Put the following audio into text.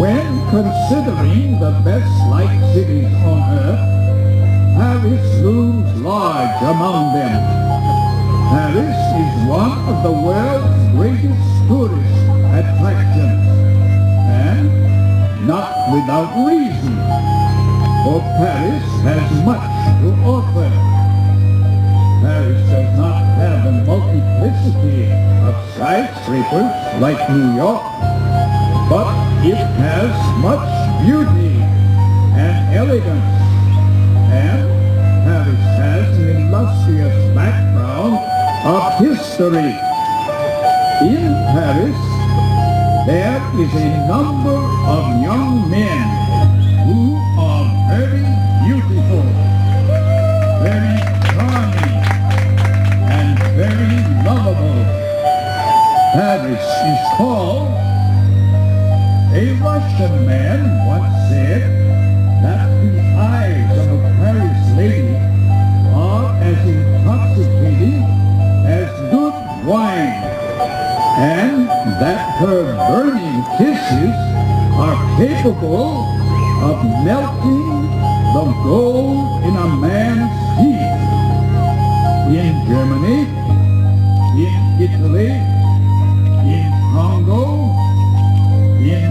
When considering the best liked cities on earth, Paris looms large among them. Paris is one of the world's greatest tourist attractions, and not without reason, for Paris has much to offer. Paris does not have a multiplicity of skyscrapers like New York, but it has much beauty and elegance, and Paris has an illustrious background of history. In Paris, there is a number of young men who are very beautiful, very charming, and very lovable. Paris is called. A Russian man once said that the eyes of a Paris lady are as intoxicating as good wine, and that her burning kisses are capable of melting the gold in a man's teeth. In Germany, in Italy, in Congo, in